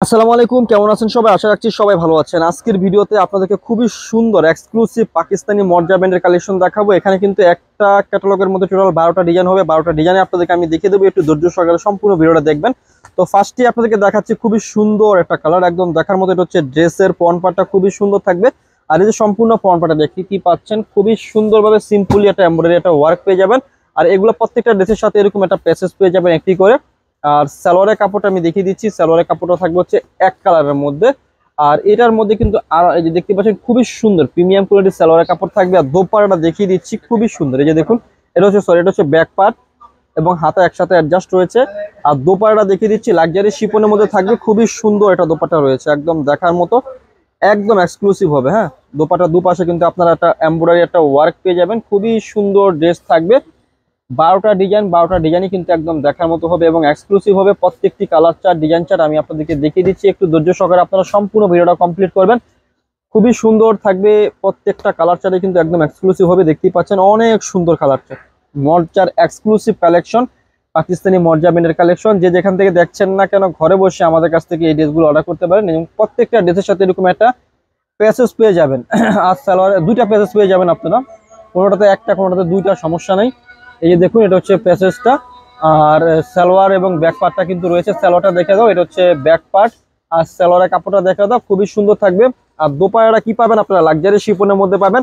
আসসালামু আলাইকুম, কেমন আছেন সবাই? আশা রাখছি সবাই ভালো আছেন। আজকের ভিডিওতে আপনাদেরকে খুবই সুন্দর এক্সক্লুসিভ পাকিস্তানি মর্জা ব্র্যান্ডের কালেকশন দেখাবো। এখানে কিন্তু একটা ক্যাটালগের মধ্যে টোটাল 12টা ডিজাইন হবে। 12টা ডিজাইনে আপনাদেরকে আমি দেখিয়ে দেবো, একটু ধৈর্য সহকারে সম্পূর্ণ ভিডিওটা দেখবেন। তো ফার্স্টে আপনাদেরকে দেখাচ্ছি খুবই সুন্দর একটা কালার, একদম দেখার মতো। এটা হচ্ছে ড্রেসের পর্নপাটটা খুবই সুন্দর থাকবে। আর এই যে সম্পূর্ণ পর্নপাটটা দেখতে কি পাচ্ছেন, খুবই সুন্দরভাবে সিম্পলি একটা এমব্রয়ডারি একটা ওয়ার্ক পেয়ে যাবেন। আর এগুলো প্রত্যেকটা ড্রেসের সাথে এরকম একটা প্যাচেস পেয়ে যাবেন একটি করে। আর সালোয়ারের কাপড়টা আমি দেখিয়ে দিচ্ছি। সালোয়ারের কাপড়টা থাকবে হচ্ছে এক কালারের মধ্যে। আর এটার মধ্যে কিন্তু আর এই যে দেখতে পাচ্ছেন খুবই সুন্দর প্রিমিয়াম কোয়ালিটির সালোয়ারের কাপড় থাকবে। আর দোপাট্টাটা দেখিয়ে দিচ্ছি, খুবই সুন্দর। এই যে দেখুন, এটা হচ্ছে ব্যাক পার্ট এবং হাতা একসাথে অ্যাডজাস্ট রয়েছে। আর দোপাট্টাটা দেখিয়ে দিচ্ছি, লাক্সারি শিপনের মধ্যে থাকবে। খুবই সুন্দর একটা দোপাট্টা রয়েছে, একদম দেখার মতো, একদম এক্সক্লুসিভ হবে। হ্যাঁ, দোপাট্টার দুপাশে কিন্তু আপনারা একটা এমব্রয়ডারি একটা ওয়ার্ক পেয়ে যাবেন। খুবই সুন্দর ড্রেস থাকবে। 12টা ডিজাইন, 12টা ডিজাইনই কিন্তু একদম দেখার মতো হবে এবং এক্সক্লুসিভ হবে। প্রত্যেকটি কালার চার্ট, ডিজাইন চার্ট আমি আপনাদেরকে দেখিয়ে দিচ্ছি। একটু ধৈর্য সহকারে আপনারা সম্পূর্ণ ভিডিওটা কমপ্লিট করবেন। খুবই সুন্দর থাকবে, প্রত্যেকটা কালার চার্টে কিন্তু একদম এক্সক্লুসিভ হবে। দেখতেই পাচ্ছেন অনেক সুন্দর কালার চার্ট, মর্জার এক্সক্লুসিভ কালেকশন, পাকিস্তানি মর্জা ব্র্যান্ডের কালেকশন। যে যেখান থেকে দেখছেন না কেন, ঘরে বসে আমাদের কাছ থেকে এই ড্রেসগুলো অর্ডার করতে পারেন এবং প্রত্যেকটা ড্রেসের সাথে এরকম একটা প্যাচেস পেয়ে যাবেন। আর সালোয়ারে দুইটা প্যাচেস পেয়ে যাবেন আপনারা, কোনোটাতে একটা কোনোটাতে দুইটা, সমস্যা নেই। এই যে দেখুন, এটা হচ্ছে প্যাচেসটা। আর সালোয়ার এবং ব্যাক পার্টটা কিন্তু রয়েছে। সালোয়ারটা দেখে দাও, এটা হচ্ছে ব্যাক পার্ট। আর সালোয়ারের কাপড়টা দেখে দাও, খুবই সুন্দর থাকবে। আর দোপাট্টাটা কি পাবেন আপনারা, লাক্সারি শিফনের মধ্যে পাবেন,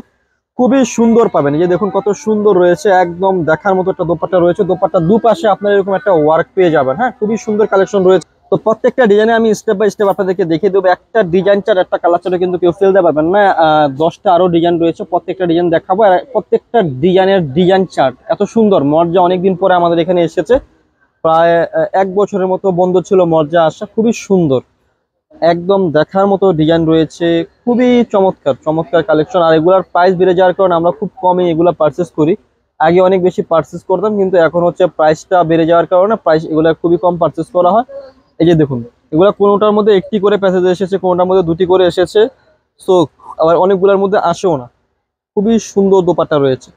খুবই সুন্দর পাবেন। এই যে দেখুন কত সুন্দর রয়েছে, একদম দেখার মতো একটা দোপাট্টা রয়েছে। দোপাট্টার দুপাশে আপনারা এরকম একটা ওয়ার্ক পেয়ে যাবেন। হ্যাঁ, খুবই সুন্দর কালেকশন রয়েছে। তো প্রত্যেকটা ডিজাইনে আমি স্টেপ বাই স্টেপ আপনাদেরকে দেখিয়ে দেবো। একটা ডিজাইন চার্ট, একটা কালার চার্টে কিন্তু কেউ ফেলতে পারবেন না। 10টা আরো ডিজাইন রয়েছে, প্রত্যেকটা ডিজাইন দেখাবো। আর প্রত্যেকটা ডিজাইনের ডিজাইন চার্ট এত সুন্দর। মর্জা অনেকদিন পরে আমাদের এখানে এসেছে, প্রায় 1 বছরের মতো বন্ধ ছিল মর্জা আসা। খুবই সুন্দর, একদম দেখার মতো ডিজাইন রয়েছে, খুবই চমৎকার চমৎকার কালেকশন। আর এগুলার প্রাইস বেড়ে যাওয়ার কারণে আমরা খুব কমে এগুলা পারচেস করি। আগে অনেক বেশি পারচেস করতাম, কিন্তু এখন হচ্ছে প্রাইসটা বেড়ে যাওয়ার কারণে প্রাইস এগুলা খুবই কম পারচেস করা হয়। এই যে দেখুন, এগুলা কোনোটার মধ্যে একটি করে প্যাসেজ এসেছে, কোনোটার মধ্যে দুটি করে এসেছে। সো আবার অনেকগুলোর মধ্যে আসেও না। খুবই সুন্দর দোপাট্টা রয়েছে,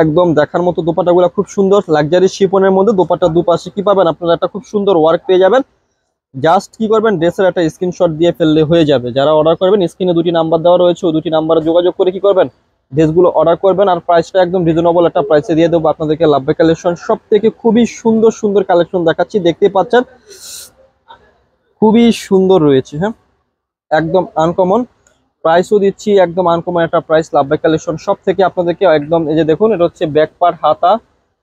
একদম দেখার মতো। দোপাট্টাগুলো খুব সুন্দর, লাক্সারি শিফনের মধ্যে। দোপাট্টার দুপাশে কি পাবেন আপনারা, একটা খুব সুন্দর ওয়ার্ক পেয়ে যাবেন। জাস্ট কি করবেন, ড্রেসের একটা স্ক্রিনশট দিয়ে ফেললে হয়ে যাবে। যারা অর্ডার করবেন, স্ক্রিনে 2টি নাম্বার দেওয়া রয়েছে, ওই 2টি নাম্বারে যোগাযোগ করে কি করবেন, ড্রেসগুলো অর্ডার করবেন। আর প্রাইসটা একদম রিজনেবল একটা প্রাইসে দিয়ে দেবো আপনাদেরকে। লাভবে কালেকশন সব থেকে খুবই সুন্দর সুন্দর কালেকশন দেখাচ্ছি, দেখতে পাচ্ছেন খুবই সুন্দর রয়েছে। হ্যাঁ, একদম আনকমন প্রাইসও দিচ্ছি, একদম আনকমন একটা প্রাইস। লাভবে কালেকশন সব থেকে আপনাদেরকে একদম, এই যে দেখুন, এটা হচ্ছে ব্যাক পার্ট, হাতা।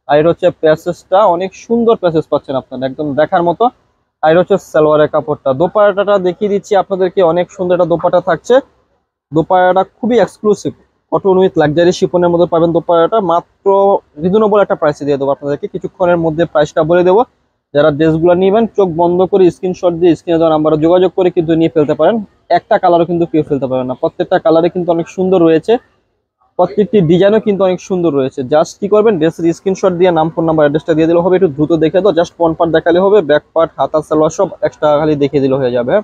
আর এটা হচ্ছে প্যাসেজটা, অনেক সুন্দর প্যাসেজ পাচ্ছেন আপনারা, একদম দেখার মতো। আর এটা হচ্ছে সালোয়ারের কাপড়টা। দোপাট্টাটা দেখিয়ে দিচ্ছি আপনাদেরকে, অনেক সুন্দর একটা দোপাট্টা থাকছে। দোপাট্টাটা খুবই এক্সক্লুসিভ, কটন উইথ লাক্সারি শিফনের মধ্যে পাবেন। দোপাট্টাটা মাত্র রিজনেবল একটা প্রাইসে দিয়ে দেবো আপনাদেরকে, কিছুক্ষণের মধ্যে প্রাইসটা বলে দেবো। যারা ড্রেসগুলো নেবেন, চোখ বন্ধ করে স্ক্রিনশট দিয়ে স্ক্রিনে দেওয়া নাম্বারে যোগাযোগ করে কিন্তু নিয়ে ফেলতে পারেন। একটা কালারও কিন্তু কেউ ফেলতে পারেন না, প্রত্যেকটা কালারে কিন্তু অনেক সুন্দর রয়েছে। প্রত্যেকটি ডিজাইনও কিন্তু অনেক সুন্দর রয়েছে। জাস্ট কি করবেন, ড্রেসের স্ক্রিনশট দিয়ে নাম, ফোন নাম্বার, অ্যাড্রেসটা দিয়ে দিলে হবে। একটু দ্রুত দেখে দাও, জাস্ট ফ্রন্ট পার্ট দেখালে হবে, ব্যাক পার্ট, হাতা, সালোয়ার সব এক্সট্রা খালি দেখিয়ে দিলে হয়ে যাবে।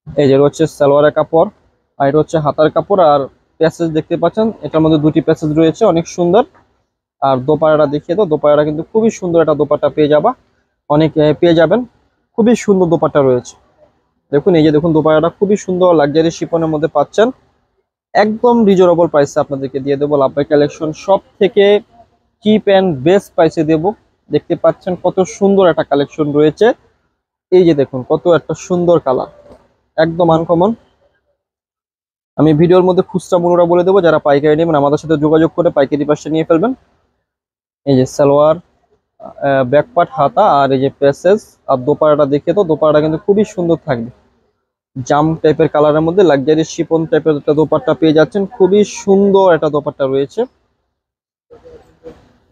এই যে হচ্ছে সালোয়ারের কাপড়, আর এটা হচ্ছে হাতার কাপড়। আর প্যাসেজ দেখতে পাচ্ছেন, এটার মধ্যে 2টি প্যাসেজ রয়েছে, অনেক সুন্দর। আর দোপাট্টাটা দেখিয়ে দাও, দোপাট্টাটা কিন্তু খুবই সুন্দর একটা দোপাট্টা পেয়ে যাবা, অনেক পেয়ে যাবেন। খুবই সুন্দর দোপাট্টা রয়েছে। দেখুন, এই যে দেখুন, দোপাট্টাটা খুবই সুন্দর লাক্সারি শিফনের মধ্যে পাচ্ছেন, একদম রিজনেবল প্রাইসে আপনাদেরকে দিয়ে দেবো। লাভবাই কালেকশন সব থেকে চিপ অ্যান্ড বেস্ট প্রাইসে দেবো। দেখতে পাচ্ছেন কত সুন্দর একটা কালেকশন রয়েছে। এই যে দেখুন, কত একটা সুন্দর কালার, একদম আনকমন। আমি ভিডিওর মধ্যে খুচরা মূল্যটা বলে দেবো, যারা পাইকারি নেবেন আমাদের সাথে যোগাযোগ করে পাইকারি পাশে নিয়ে ফেলবেন। এই যে সালোয়ার, ব্যাক পার্ট, হাতা, আর এই যে প্যাসেজ। আর দোপাট্টাটা দেখে তো, দোপাট্টাটা কিন্তু খুবই সুন্দর থাকবে, জাম টাইপের কালারের মধ্যে লাক্সারি শিফন টাইপের একটা দোপাট্টা পেয়ে যাচ্ছেন। খুবই সুন্দর একটা দোপাট্টা রয়েছে।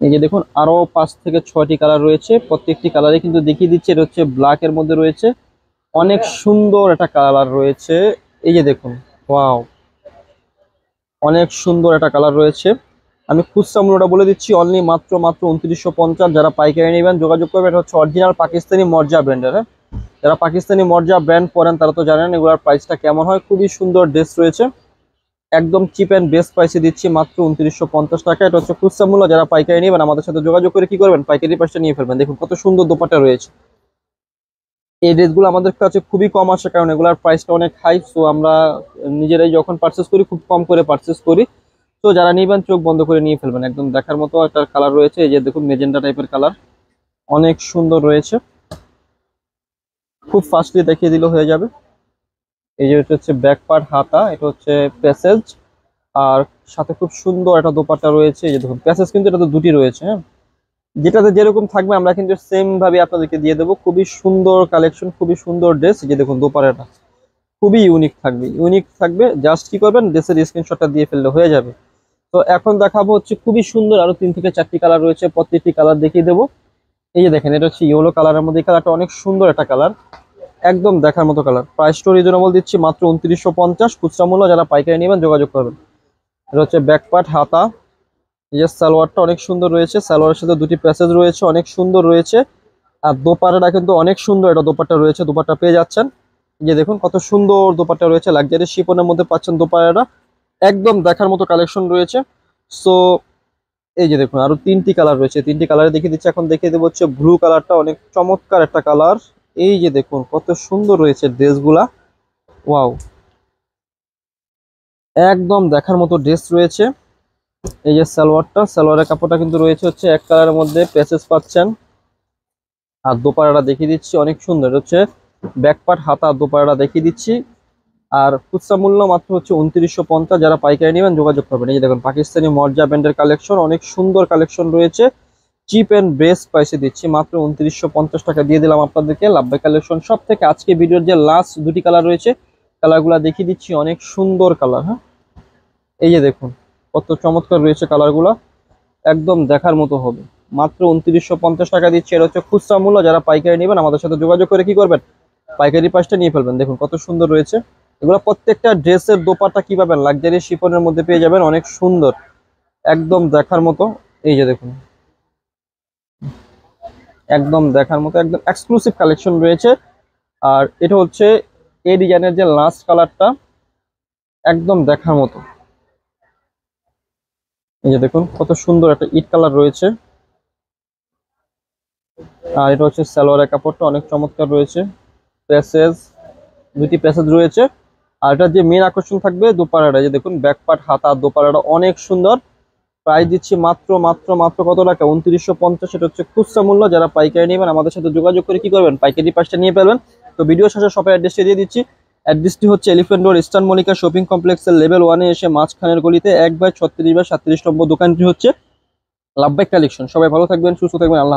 এই যে দেখুন, আরো 5 থেকে 6টি কালার রয়েছে, প্রত্যেকটি কালারে কিন্তু দেখিয়ে দিচ্ছে। এটা হচ্ছে ব্ল্যাক এর মধ্যে রয়েছে, অনেক সুন্দর একটা কালার রয়েছে। এই যে দেখুন, ওয়াও, অনেক সুন্দর একটা কালার রয়েছে। আমি খুচরা মূল্যটা বলে দিচ্ছি, অনলি মাত্র 2950। যারা পাইকারি নেবেন যোগাযোগ করবেন। এটা হচ্ছে অরিজিনাল পাকিস্তানি মর্জা ব্র্যান্ডের। হ্যাঁ, যারা পাকিস্তানি মর্জা ব্র্যান্ড পরেন তারা তো জানেন এগুলোর প্রাইসটা কেমন হয়। খুবই সুন্দর ড্রেস রয়েছে, একদম চিপ অ্যান্ড বেস্ট প্রাইসে দিচ্ছি মাত্র 2950 টাকা। এটা হচ্ছে খুচরা মূল্য। যারা পাইকারি নেবেন আমাদের সাথে যোগাযোগ করে কি করবেন, পাইকারি প্রাইসটা নিয়ে ফেলবেন। দেখুন কত সুন্দর দোপাট্টা রয়েছে। এই ড্রেসগুলো আমাদের কাছে খুবই কম আসে, কারণ এগুলোর প্রাইসটা অনেক হাই। সো আমরা নিজেরাই যখন পারচেস করি খুব কম করে পারচেস করি। তো যারা নিবেন চোখ বন্ধ করে নিয়ে ফেলবেন, একদম দেখার মতো একটা কালার রয়েছে। এই যে দেখুন মেজেন্টা টাইপের কালার, অনেক সুন্দর রয়েছে। খুব ফাস্টলি দেখিয়ে দিলে হয়ে যাবে। এই যে এটা হচ্ছে ব্যাক পার্ট হাতা, এটা হচ্ছে প্যাসেজ, আর সাথে খুব সুন্দর একটা দোপাট্টা রয়েছে। এই যে দেখুন প্যাসেজ কিন্তু এটা তো দুটি রয়েছে, হ্যাঁ। যেটাতে যেরকম থাকবে আমরা কিন্তু সেম ভাবে আপনাদেরকে দিয়ে দেবো। খুবই সুন্দর কালেকশন, খুবই সুন্দর ড্রেস। এই যে দেখুন দোপাট্টাটা খুবই ইউনিক থাকবে, ইউনিক থাকবে। জাস্ট কি করবেন, ড্রেসের স্ক্রিনশটটা দিয়ে ফেললে হয়ে যাবে। তো এখন দেখাবো হচ্ছে খুবই সুন্দর আরো 3 থেকে 4টি কালার রয়েছে, প্রত্যেকটি কালার দেখিয়ে দেবো। এই যে দেখেন এটা হচ্ছে ইয়েলো কালারের মধ্যে, এই কালারটা অনেক সুন্দর একটা কালার, একদম দেখার মতো কালার। প্রাইসটা রিজনেবল দিচ্ছি মাত্র 2950 খুচরা মূল্য। যারা পাইকারি নেবেন যোগাযোগ করবেন। এটা হচ্ছে ব্যাক পার্ট হাতা। এই যে সালোয়ারটা অনেক সুন্দর রয়েছে, সালোয়ারের সাথে দুটি প্যাসেজ রয়েছে, অনেক সুন্দর রয়েছে। আর দোপাট্টাটা কিন্তু অনেক সুন্দর এটা দোপাট্টা রয়েছে, দোপাট্টা পেয়ে যাচ্ছেন। এই যে দেখুন কত সুন্দর দোপাট্টা রয়েছে, লাক্সারি শিফনের মধ্যে পাচ্ছেন দোপাট্টাটা, একদম দেখার মতো কালেকশন রয়েছে। সো এই যে দেখুন আরো 3টি কালার রয়েছে, 3টি কালারে দেখিয়ে দিচ্ছি। এখন দেখিয়ে দেবো হচ্ছে ব্লু কালারটা, অনেক চমৎকার একটা কালার। এই যে দেখুন কত সুন্দর রয়েছে ড্রেসগুলা, ওয়াও, একদম দেখার মতো ড্রেস রয়েছে। এই যে সালোয়ারটা, সালোয়ারের কাপড়টা কিন্তু রয়েছে হচ্ছে এক কালারের মধ্যে, প্যাচেস পাচ্ছেন। আর দোপাট্টাটা দেখিয়ে দিচ্ছি, অনেক সুন্দর হচ্ছে ব্যাক পার্ট হাতা, দোপাট্টাটা দেখিয়ে দিচ্ছি। আর খুচরা মূল্য মাত্র হচ্ছে 2950। যারা পাইকারি নেবেন যোগাযোগ করবেন। এই যে দেখুন পাকিস্তানি মর্জা ব্র্যান্ডের কালেকশন, অনেক সুন্দর কালেকশন রয়েছে। চিপ এন্ড বেস্ট প্রাইসে দিচ্ছি, মাত্র 2950 টাকা দিয়ে দিলাম আপনাদেরকে। লাভবাই কালেকশন সব থেকে আজকে ভিডিওর যে লাস্ট দুটি কালার রয়েছে, কালারগুলো দেখিয়ে দিচ্ছি, অনেক সুন্দর কালার, হ্যাঁ। এই যে দেখুন কত চমৎকার রয়েছে কালারগুলো, একদম দেখার মতো হবে। মাত্র 2950 টাকা দিচ্ছি, এটা হচ্ছে খুচরা মূল্য। যারা পাইকারি নেবেন আমাদের সাথে যোগাযোগ করে কি করবেন, পাইকারি প্রাইসটা নিয়ে ফেলবেন। দেখুন কত সুন্দর রয়েছে এগুলো, প্রত্যেকটা ড্রেসের দোপাট্টা কি পাবেন, লাক্সারি শিফনের মধ্যে পেয়ে যাবেন, অনেক সুন্দর, একদম দেখার মতো। এই যে দেখুন একদম দেখার মতো, একদম এক্সক্লুসিভ কালেকশন রয়েছে। আর এটা হচ্ছে এই ডিজাইনের যে লাস্ট কালারটা, একদম দেখার মতো। এই যে দেখুন কত সুন্দর একটা ইট কালার রয়েছে। আর এটা হচ্ছে সালোয়ারের কাপড়টা অনেক চমৎকার রয়েছে, প্যাসেজ, দুটি প্যাসেজ রয়েছে। আর এটা যে মেন আকর্ষণ থাকবে দোপাট্টাটা, যে দেখুন ব্যাক পার্ট হাতা, দোপাট্টাটা অনেক সুন্দর। প্রাইস দিচ্ছি মাত্র মাত্র মাত্র কত টাকা, 2950। এটা হচ্ছে খুচরা মূল্য। যারা পাইকারি নেবেন আমাদের সাথে যোগাযোগ করে কি করবেন, পাইকারি প্রাইসটা নিয়ে ফেলবেন। তো ভিডিও শেষে শপের অ্যাড্রেসটা দিয়ে দিচ্ছি। অ্যাড্রেসটি হচ্ছে elephant road, eastern Mallika shopping কমপ্লেক্সের লেভেল 1-এ এসে মাঝখানের গলিতে 1/36/37 নম্বর দোকানটি হচ্ছে লাভবাই কালেকশন। সবাই ভালো থাকবেন, সুস্থ থাকবেন, আল্লাহ হাফেজ।